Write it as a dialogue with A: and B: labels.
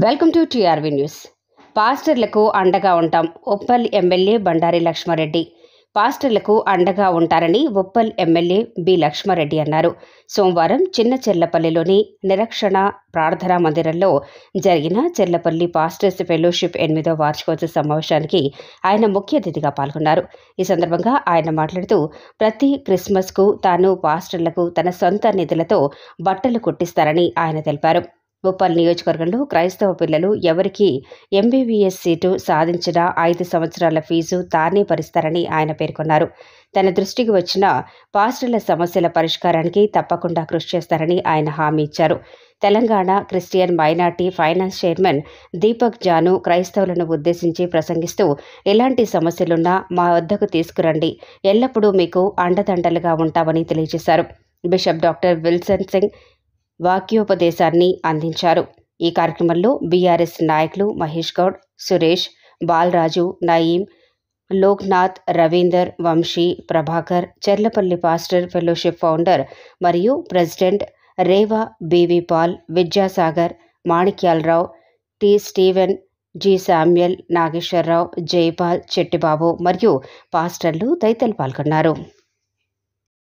A: Welcome to TRV news. పాస్టర్లకు అండగా ఉంటాం. ఉప్పల్ ఎమ్మెల్యే బండారి లక్ష్మారెడ్డి. పాస్టర్లకు అండగా ఉంటారని ఉప్పల్ ఎమ్మెల్యే బి లక్ష్మారెడ్డి అన్నారు. సోమవారం చిన్న చెర్లపల్లిలోని నిరక్షణ ప్రార్థనా మందిరంలో జరిగిన చెర్లపల్లి పాస్టర్స్ ఫెలోషిప్ 8వ వార్షికోత్సవ సమావేశానికి ఆయన ముఖ్య అతిథిగా పాల్గొన్నారు. ఈ సందర్భంగా ఆయన మాట్లాడుతూ ప్రతి క్రిస్మస్కు తాను పాస్టర్లకు తన సొంత నిధులతో బట్టలు కుట్టిస్తారని ఆయన తెలిపారు. ఉప్పల్ నియోజకవర్గంలో క్రైస్తవ పిల్లలు ఎవరికి ఎంబీబీఎస్ సీటు సాధించినా 5 సంవత్సరాల ఫీజు తానే భరిస్తారని ఆయన పేర్కొన్నారు. తన దృష్టికి వచ్చిన పాస్టర్ల సమస్యల పరిష్కారానికి తప్పకుండా కృషి చేస్తారని ఆయన హామీ ఇచ్చారు. Telangana Christian minority finance chairman Deepak Janu క్రైస్తవులను ఉద్దేశించి ప్రసంగిస్తూ ఎలాంటి సమస్యలున్నా మా వద్దకు తీసుకురండి, ఎల్లప్పుడూ మీకు అండదండలుగా ఉంటామని తెలియజేశారు. బిషప్ డాక్టర్ విల్సన్ సింగ్ వాక్యోపదేశాన్ని అందించారు. ఈ కార్యక్రమంలో బీఆర్ఎస్ నాయకులు Mahesh Goud, Suresh, Balaraju, Nayeem, Loknath, Ravinder, Vamshi, Prabhakar, Cherlapalli pastor fellowship founder మరియు president Reva B V Paul, Vidyasagar, Manikyala Rao, T Steven, G Samuel, Nageswara Rao, Jaipal, Chettibabu మరియు పాస్టర్లు తదితరులు పాల్గొన్నారు.